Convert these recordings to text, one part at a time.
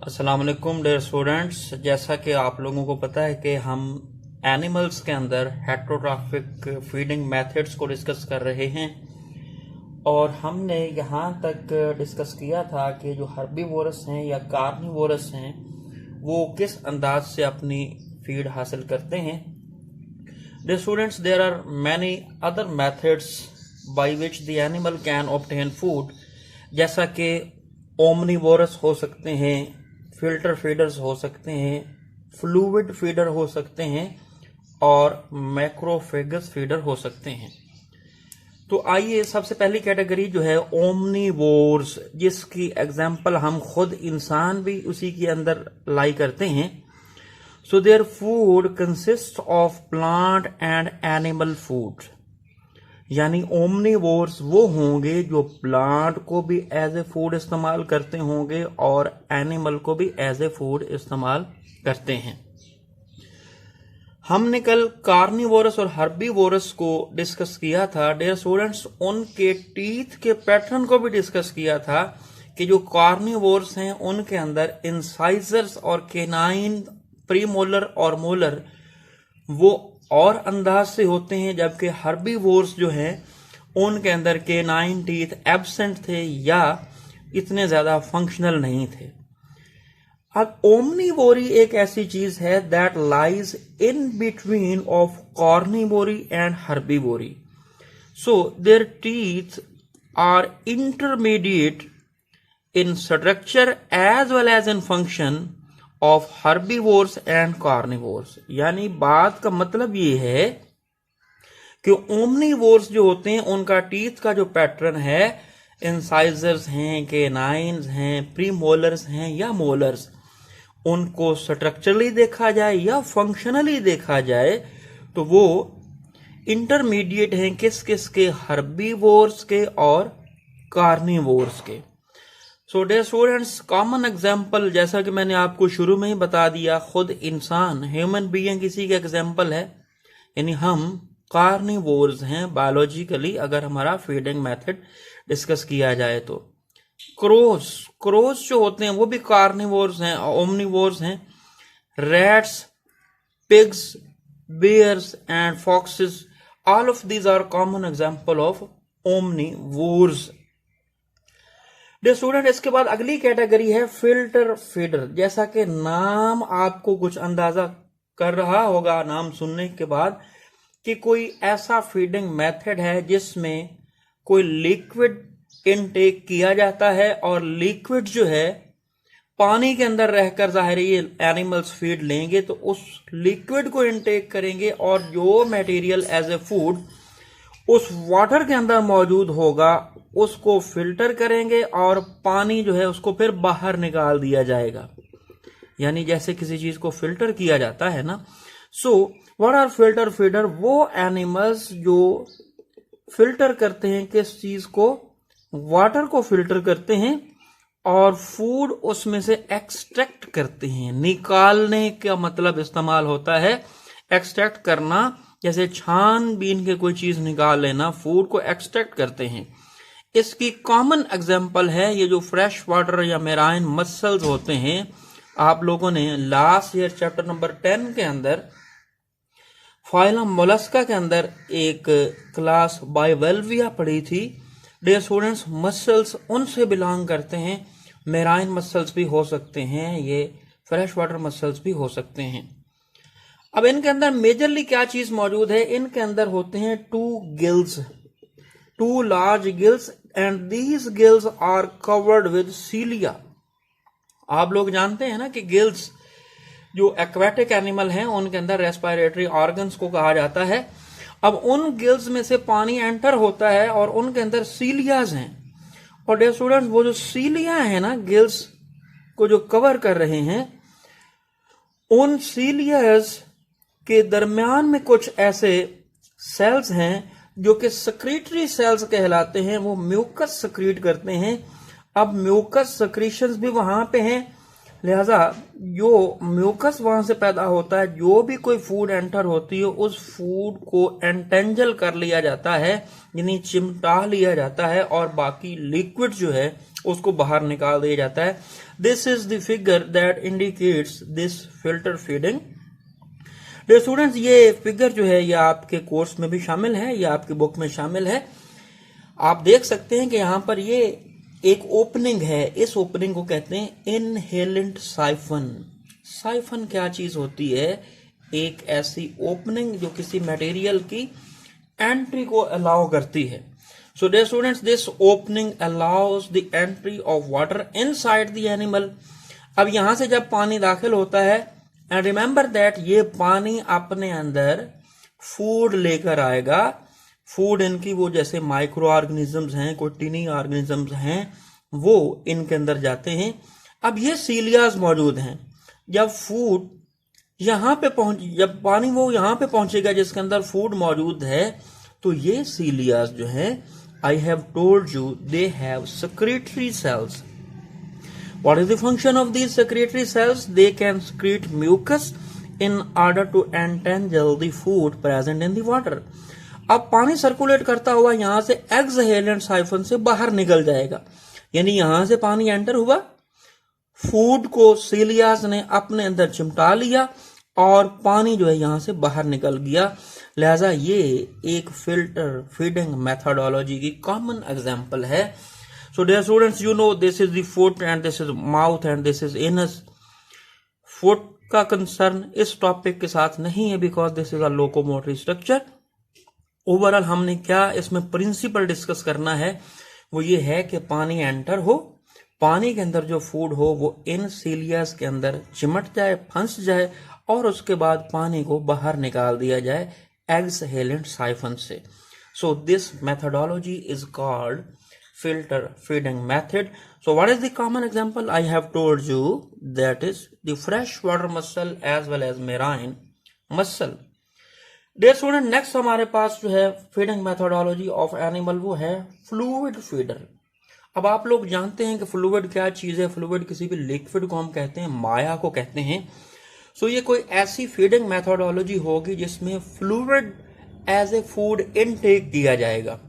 अस्सलाम वालेकुम dear students. जैसा कि आप लोगों को पता है कि हम एनिमल्स के अंदर हेटेरोट्रॉफिक फीडिंग मेथड्स को डिस्कस कर रहे हैं और हमने यहाँ तक डिस्कस किया था कि जो हर्बीवोरस हैं या कार्निवोरस हैं वो किस अंदाज से अपनी फीड हासिल करते हैं। Dear students, there are many other methods by which the animal can obtain food, जैसा कि ओमनीवोरस हो सकते हैं, फिल्टर फीडर्स हो सकते हैं, फ्लूइड फीडर हो सकते हैं और मैक्रोफेगस फीडर हो सकते हैं। तो आइए सबसे पहली कैटेगरी जो है ओमनीवोर्स, जिसकी एग्जांपल हम खुद इंसान भी उसी के अंदर लाई करते हैं। So their food consist of plant and animal food, यानी ओमनीवोर्स वो होंगे जो प्लांट को भी एज ए फूड इस्तेमाल करते होंगे और एनिमल को भी एज ए फूड इस्तेमाल करते हैं। हमने कल कार्निवोरस और हर्बीवोरस को डिस्कस किया था डियर स्टूडेंट्स, उनके टीथ के पैटर्न को भी डिस्कस किया था कि जो कार्निवोरस हैं उनके अंदर इंसाइजर्स और केनाइन, प्रीमोलर और मोलर वो और अंदाज से होते हैं, जबकि हर्बीवोर्स जो हैं उनके अंदर केनाइन टीथ एब्सेंट थे या इतने ज्यादा फंक्शनल नहीं थे। अब ओमनीवोरी एक ऐसी चीज है that lies in between of carnivory and herbivory. So their teeth are intermediate in structure as well as in function of herbivores and carnivores. यानी बात का मतलब ये है कि ओमनीवोर्स जो होते हैं उनका टीथ का जो पैटर्न है, इंसाइजर्स हैं, केनाइन्स हैं, प्रीमोलर्स हैं या मोलर्स, उनको स्ट्रक्चरली देखा जाए या फंक्शनली देखा जाए तो वो इंटरमीडिएट हैं किस किस के, हर्बीवोर्स के और कार्निवोर्स के। So dear students, common example जैसा कि मैंने आपको शुरू में ही बता दिया, खुद इंसान, ह्यूमन बीइंग किसी का एग्जाम्पल है, यानी हम कार्निवोर्स हैं बायोलॉजिकली अगर हमारा फीडिंग मेथड डिस्कस किया जाए तो। क्रोस जो होते हैं वो भी कार्निवोर्स हैं, ओमनीवोर्स हैं। Rats, pigs, bears and foxes, all of these are common example of omnivores। Dear student, इसके बाद अगली कैटेगरी है फिल्टर फीडर। जैसा कि नाम आपको कुछ अंदाजा कर रहा होगा नाम सुनने के बाद कि कोई ऐसा फीडिंग मेथड है जिसमें कोई लिक्विड इनटेक किया जाता है और लिक्विड जो है पानी के अंदर रहकर, जाहिर है ये एनिमल्स फीड लेंगे तो उस लिक्विड को इनटेक करेंगे और जो मटेरियल एज ए फूड उस वाटर के अंदर मौजूद होगा उसको फिल्टर करेंगे और पानी जो है उसको फिर बाहर निकाल दिया जाएगा, यानी जैसे किसी चीज को फिल्टर किया जाता है ना। So what are filter feeder? वो एनिमल्स जो फिल्टर करते हैं किस चीज को, वाटर को फिल्टर करते हैं और फूड उसमें से एक्सट्रैक्ट करते हैं। निकालने का मतलब इस्तेमाल होता है एक्सट्रैक्ट करना, जैसे छानबीन के कोई चीज निकाल लेना, फूड को एक्सट्रैक्ट करते हैं। इसकी कॉमन एग्जांपल है ये जो फ्रेश वाटर या मेराइन मसल्स होते हैं। आप लोगों ने लास्ट ईयर चैप्टर नंबर 10 के अंदर फाइलम मोलस्का के अंदर एक क्लास बाइवेल्विया पढ़ी थी। डियर स्टूडेंट्स, मसल्स उनसे बिलोंग करते हैं, मेराइन मसल्स भी हो सकते हैं, ये फ्रेश वाटर मसल्स भी हो सकते हैं। अब इनके अंदर मेजरली क्या चीज मौजूद है? इनके अंदर होते हैं two large gills and these gills are covered with cilia. आप लोग जानते हैं ना कि गिल्स जो एक्वेटिक एनिमल हैं उनके अंदर रेस्पिरेटरी ऑर्गन्स को कहा जाता है। अब उन गिल्स में से पानी एंटर होता है और उनके अंदर सीलियाज हैं। और डियर स्टूडेंट्स, वो जो सीलिया है ना, गिल्स को जो कवर कर रहे हैं, उन सीलियाज के दरमियान में कुछ ऐसे सेल्स हैं जो कि सक्रीटरी सेल्स कहलाते हैं। वो म्यूकस सक्रीट करते हैं। अब म्यूकस सक्रीशंस भी वहां पे हैं, लिहाजा जो म्यूकस वहां से पैदा होता है, जो भी कोई फूड एंटर होती है उस फूड को एंटेंजल कर लिया जाता है, यानी चिमटा लिया जाता है और बाकी लिक्विड जो है उसको बाहर निकाल दिया जाता है। This is the figure that indicates this filter feeding. Dear students, ये फिगर जो है ये आपके कोर्स में भी शामिल है, ये आपकी बुक में शामिल है। आप देख सकते हैं कि यहाँ पर ये एक ओपनिंग है, इस ओपनिंग को कहते हैं इनहेलेंट साइफन। साइफन क्या चीज होती है? एक ऐसी ओपनिंग जो किसी मटेरियल की एंट्री को अलाउ करती है। So dear students, this opening allows the entry of water inside the animal. अब यहां से जब पानी दाखिल होता है, एंड रिमेंबर दैट ये पानी अपने अंदर फूड लेकर आएगा। फूड इनकी वो जैसे माइक्रो ऑर्गेनिजम्स हैं, कोई टिनी ऑर्गेनिजम्स हैं, वो इनके अंदर जाते हैं। अब ये सीलियाज मौजूद हैं। जब फूड यहां पे जब पानी वो यहां पे पहुंचेगा जिसके अंदर फूड मौजूद है, तो ये सीलियाज जो हैं, I have told you they have secretory cells. What is the function of these secretory cells? They can secrete mucus in order to entangle the food present in the water. अब पानी circulate करता हुआ यहां से एक्सहेलेंट siphon से बाहर निकल जाएगा, यानी यहां से पानी एंटर हुआ, फूड को सीलियाज ने अपने अंदर चिमटा लिया और पानी जो है यहां से बाहर निकल गया। लिहाजा ये एक फिल्टर फीडिंग मेथोडोलॉजी की कॉमन एग्जांपल है। So dear students, you know this is the foot and this is mouth and this is anus. Foot का कंसर्न इस टॉपिक के साथ नहीं है because this is a locomotory structure. Overall हमने क्या इसमें प्रिंसिपल डिस्कस करना है, वो ये है कि पानी एंटर हो, पानी के अंदर जो फूड हो वो इन सीलियास के अंदर चिमट जाए, फंस जाए और उसके बाद पानी को बाहर निकाल दिया जाए एक्सहेलेंट साइफन से। So this methodology is called filter feeding method. So what is the common example? I have told you that is the freshwater mussel as well as marine mussel. Dear student, next हमारे पास जो है feeding methodology of animal वो है fluid feeder. अब आप लोग जानते हैं कि fluid क्या चीज है। fluid किसी भी liquid को हम कहते हैं, माया को कहते हैं। So ये कोई ऐसी feeding methodology होगी जिसमें fluid as a food intake किया जाएगा।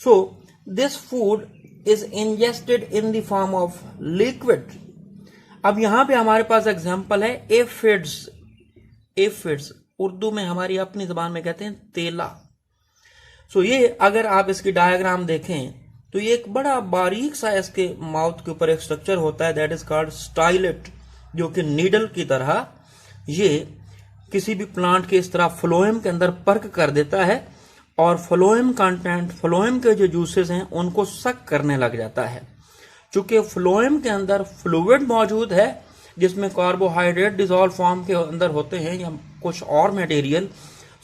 So this food is ingested in the form of liquid. अब यहां पे हमारे पास एग्जांपल है एफिड्स। एफिड्स उर्दू में हमारी अपनी जबान में कहते हैं तेला। सो ये अगर आप इसकी डायग्राम देखें तो ये एक बड़ा बारीक सा इसके माउथ के ऊपर एक स्ट्रक्चर होता है दैट इज कॉल्ड स्टाइलेट, जो कि नीडल की तरह ये किसी भी प्लांट के इस तरह फ्लोएम के अंदर पर्क कर देता है और फ्लोएम कंटेंट, फ्लोएम के जो जूसेस हैं उनको सक करने लग जाता है। चूंकि फ्लोएम के अंदर फ्लूइड मौजूद है जिसमें कार्बोहाइड्रेट डिसॉल्व फॉर्म के अंदर होते हैं या कुछ और material,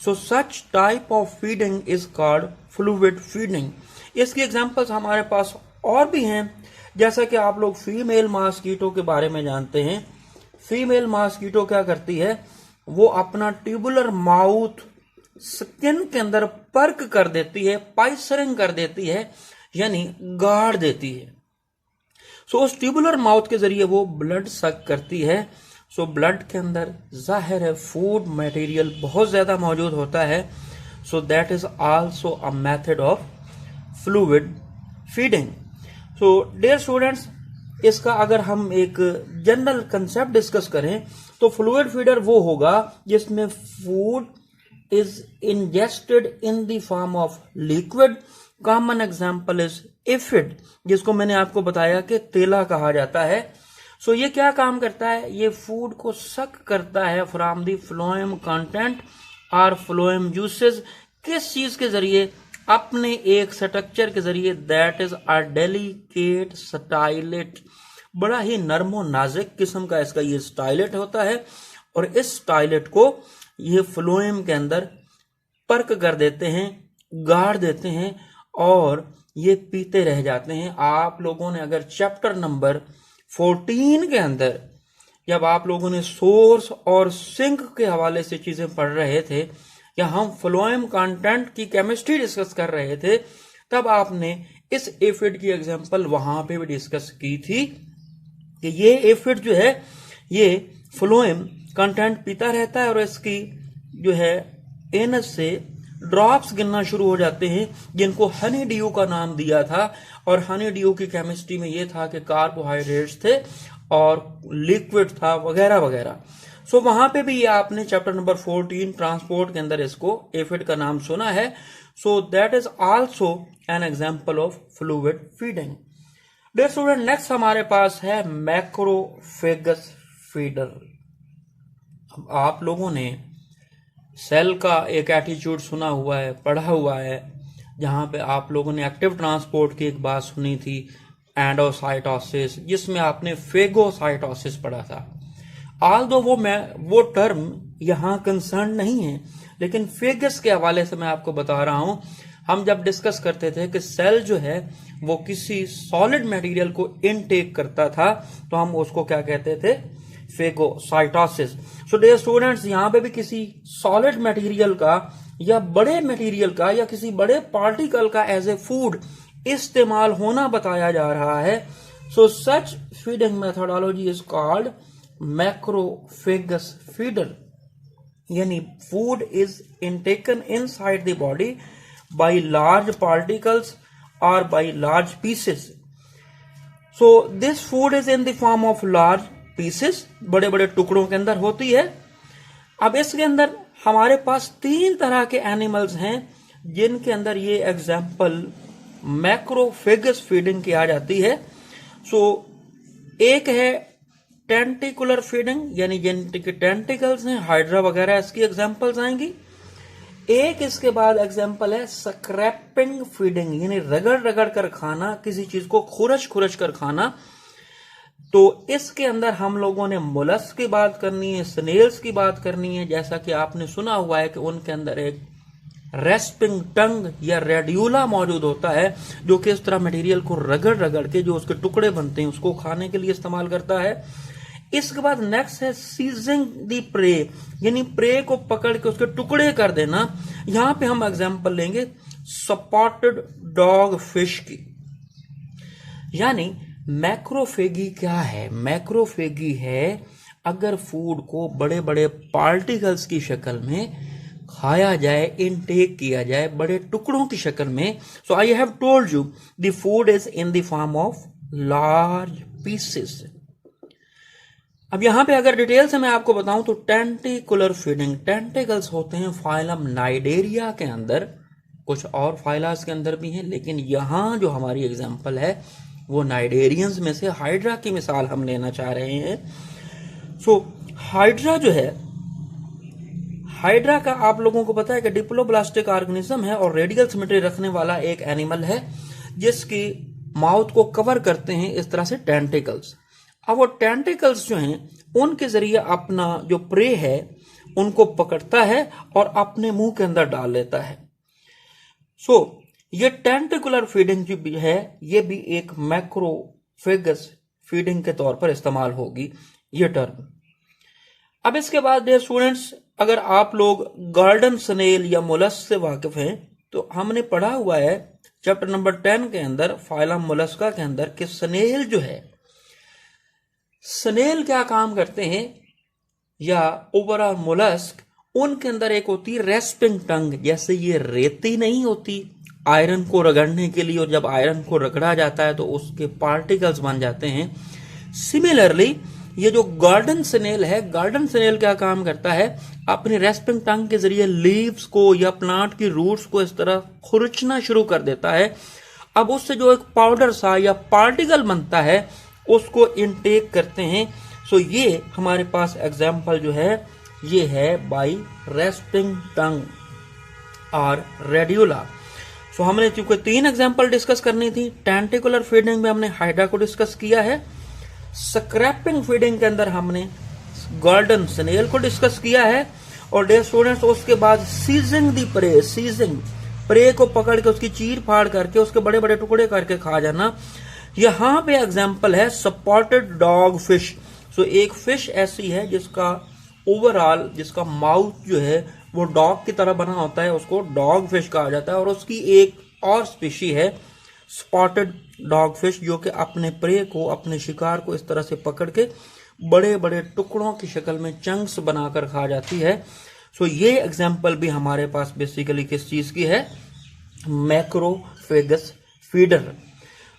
so such type of feeding is called fluid feeding. इसकी एग्जांपल्स हमारे पास और भी हैं, जैसा कि आप लोग फीमेल मॉस्किटो के बारे में जानते हैं। फीमेल मॉस्किटो क्या करती है, वो अपना ट्यूबुलर माउथ स्किन के अंदर पर्क कर देती है, पाइसरिंग कर देती है, यानी गाड़ देती है। सो उस ट्यूबुलर माउथ के जरिए वो ब्लड सक करती है। सो ब्लड के अंदर जाहिर है फूड मटेरियल बहुत ज्यादा मौजूद होता है। So that is also a method of fluid feeding. So dear students, इसका अगर हम एक जनरल कंसेप्ट डिस्कस करें तो फ्लूइड फीडर वो होगा जिसमें food is ingested in the form of liquid. Common example is aphid, जिसको मैंने आपको बताया कि तेला कहा जाता है। सो ये क्या काम करता है, ये फूड को सक करता है फ्रॉम द फ्लोएम कंटेंट और फ्लोएम जूसेस। किस चीज के जरिए, अपने एक स्ट्रक्चर के जरिए that is a delicate stylet. बड़ा ही नरमो नाजुक किस्म का इसका ये स्टाइलेट होता है और इस स्टाइलेट को ये फ्लोएम के अंदर पर्क कर देते हैं, गाड़ देते हैं और ये पीते रह जाते हैं। आप लोगों ने अगर चैप्टर नंबर 14 के अंदर जब आप लोगों ने सोर्स और सिंक के हवाले से चीजें पढ़ रहे थे या हम फ्लोएम कंटेंट की केमिस्ट्री डिस्कस कर रहे थे, तब आपने इस एफिड की एग्जांपल वहां पे भी डिस्कस की थी कि ये एफिड जो है ये फ्लोएम कंटेंट पीता रहता है और इसकी जो है एनस से ड्रॉप्स गिरना शुरू हो जाते हैं, जिनको हनी ड्यू का नाम दिया था। और हनी ड्यू की केमिस्ट्री में यह था कि कार्बोहाइड्रेट्स थे और लिक्विड था वगैरह वगैरह। सो वहां पे भी ये आपने चैप्टर नंबर 14 ट्रांसपोर्ट के अंदर इसको एफिड का नाम सुना है। So that is also an example of fluid feeding. Dear student, next हमारे पास है मैक्रोफेगस फीडर। अब आप लोगों ने सेल का एक एटीट्यूड सुना हुआ है, पढ़ा हुआ है, जहां पे आप लोगों ने एक्टिव ट्रांसपोर्ट की एक बात सुनी थी, एंडोसाइटोसिस, जिसमें आपने फेगोसाइटोसिस पढ़ा था। आल्दो वो टर्म यहां कंसर्न नहीं है, लेकिन फेगस के हवाले से मैं आपको बता रहा हूं। हम जब डिस्कस करते थे कि सेल जो है वो किसी सॉलिड मटेरियल को इनटेक करता था, तो हम उसको क्या कहते थे? फेगोसाइटोसिस। सो डियर स्टूडेंट्स, यहां पे भी किसी सॉलिड मटेरियल का या बड़े मटेरियल का या किसी बड़े पार्टिकल का एज ए फूड इस्तेमाल होना बताया जा रहा है। So such feeding methodology is called macrophagous feeder, यानी food is intaken inside the body by large particles और by large pieces. So this food is in the form of large pieces, बड़े बड़े टुकड़ों के अंदर होती है। अब इसके अंदर हमारे पास 3 तरह के एनिमल्स हैं जिनके अंदर ये एग्जाम्पल मैक्रोफेगस फीडिंग की आ जाती है। सो एक है टेंटिकुलर फीडिंग, यानी जिनके टेंटिकल्स हैं, हाइड्रा वगैरह इसकी एग्जांपल्स आएंगी। एक इसके बाद एग्जांपल है स्क्रैपिंग फीडिंग, यानी रगड़ रगड़ कर खाना, किसी चीज को खुरच खुरच कर खाना। तो इसके अंदर हम लोगों ने मोलस्क की बात करनी है, स्नेल्स की बात करनी है। जैसा कि आपने सुना हुआ है कि उनके अंदर एक रेस्पिंग टंग या रेड्यूला मौजूद होता है, जो कि इस तरह मटेरियल को रगड़ रगड़ के जो उसके टुकड़े बनते हैं उसको खाने के लिए इस्तेमाल करता है। इसके बाद नेक्स्ट है सीजिंग द प्रे, यानी प्रे को पकड़ के उसके टुकड़े कर देना। यहां पे हम एग्जांपल लेंगे स्पॉटेड डॉग फिश की। यानी मैक्रोफेगी क्या है? मैक्रोफेगी है अगर फूड को बड़े बड़े पार्टिकल्स की शक्ल में खाया जाए, इनटेक किया जाए बड़े टुकड़ों की शक्ल में। So I have told you the food is in the form of large pieces. अब यहां पे अगर डिटेल से मैं आपको बताऊं तो टेंटिकुलर फीडिंग, टेंटिकल्स होते हैं फाइलम नाइडेरिया के अंदर, कुछ और फाइलास के अंदर भी हैं, लेकिन यहां जो हमारी एग्जांपल है वो नाइडेरियंस में से हाइड्रा की मिसाल हम लेना चाह रहे हैं। सो हाइड्रा जो है, हाइड्रा का आप लोगों को पता है कि डिप्लोब्लास्टिक ऑर्गेनिज्म है और रेडियल सिमेट्री रखने वाला एक एनिमल है, जिसकी माउथ को कवर करते हैं इस तरह से टेंटिकल्स। अब वो टेंटिकल्स जो हैं उनके जरिए अपना जो प्रे है उनको पकड़ता है और अपने मुंह के अंदर डाल लेता है। सो ये टेंटिकुलर फीडिंग जो भी है ये भी एक मैक्रोफेगस फीडिंग के तौर पर इस्तेमाल होगी ये टर्म। अब इसके बाद डियर स्टूडेंट्स, अगर आप लोग गार्डन स्नेल या मोलस्क से वाकिफ हैं तो हमने पढ़ा हुआ है चैप्टर नंबर 10 के अंदर फाइलम मोलस्का के अंदर कि स्नेल जो है, स्नेल क्या काम करते हैं या ओवरऑल मोलस्क, उनके अंदर एक होती है रेस्पिंग टंग। जैसे ये रेती नहीं होती आयरन को रगड़ने के लिए, और जब आयरन को रगड़ा जाता है तो उसके पार्टिकल्स बन जाते हैं। सिमिलरली ये जो गार्डन स्नेल है, गार्डन स्नेल क्या काम करता है, अपनी रेस्पिंग टंग के जरिए लीव्स को या प्लांट की रूट्स को इस तरह खुरचना शुरू कर देता है। अब उससे जो एक पाउडर सा या पार्टिकल बनता है उसको इनटेक करते हैं। सो ये हमारे पास एग्जाम्पल जो है ये है बाय रेस्पिंग टंग और रेड्यूला। सो हमने चूंकि 3 एग्जाम्पल डिस्कस करनी थी। टेंटिकुलर फीडिंग में हमने हाइड्रा को डिस्कस किया है, स्क्रैपिंग फीडिंग के अंदर हमने गार्डन स्नेल को डिस्कस किया है, और डियर स्टूडेंट्स उसके बाद seizing the prey, seizing prey को पकड़ के उसकी चीर फाड़ करके उसके बड़े बड़े टुकड़े करके खा जाना। यहां पे एग्जाम्पल है स्पॉटेड डॉग फिश। सो एक फिश ऐसी है जिसका ओवरऑल जिसका माउथ जो है वो डॉग की तरह बना होता है, उसको डॉग फिश कहा जाता है। और उसकी एक और स्पीशी है स्पॉटेड डॉग फिश, जो कि अपने प्रे को, अपने शिकार को इस तरह से पकड़ के बड़े बड़े टुकड़ों की शक्ल में चंक्स बनाकर खा जाती है। सो ये एग्जाम्पल भी हमारे पास बेसिकली किस चीज की है, macrophagous feeder.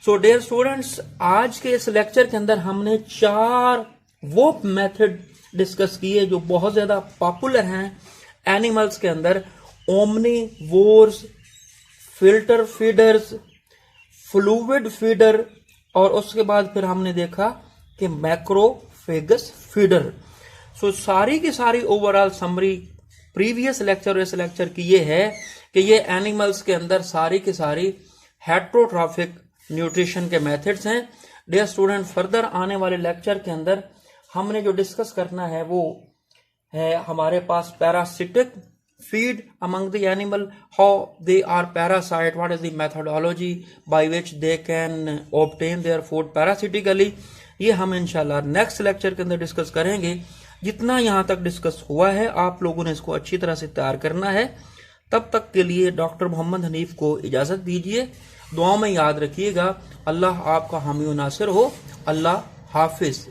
So dear students, आज के इस लेक्चर के अंदर हमने 4 वो मेथड डिस्कस किए जो बहुत ज्यादा पॉपुलर हैं एनिमल्स के अंदर, omnivores, filter feeders, fluid feeder, और उसके बाद फिर हमने देखा कि मैक्रोफेगस फीडर। सो सारी की सारी ओवरऑल समरी प्रीवियस लेक्चर और इस लेक्चर की ये है कि ये एनिमल्स के अंदर सारी की सारी हेट्रोट्रॉफिक न्यूट्रिशन के मेथड्स हैं। डियर स्टूडेंट, फर्दर आने वाले लेक्चर के अंदर हमने जो डिस्कस करना है वो है हमारे पास parasitic feed among the animal, how they are parasite, what is the methodology by which they can obtain their food parasitically. ये हम इंशाल्लाह नेक्स्ट लेक्चर के अंदर डिस्कस करेंगे। जितना यहां तक डिस्कस हुआ है आप लोगों ने इसको अच्छी तरह से तैयार करना है। तब तक के लिए डॉक्टर मोहम्मद हनीफ को इजाजत दीजिए। दुआओं में याद रखिएगा। अल्लाह आपका हामी व नासिर हो। अल्लाह हाफिज।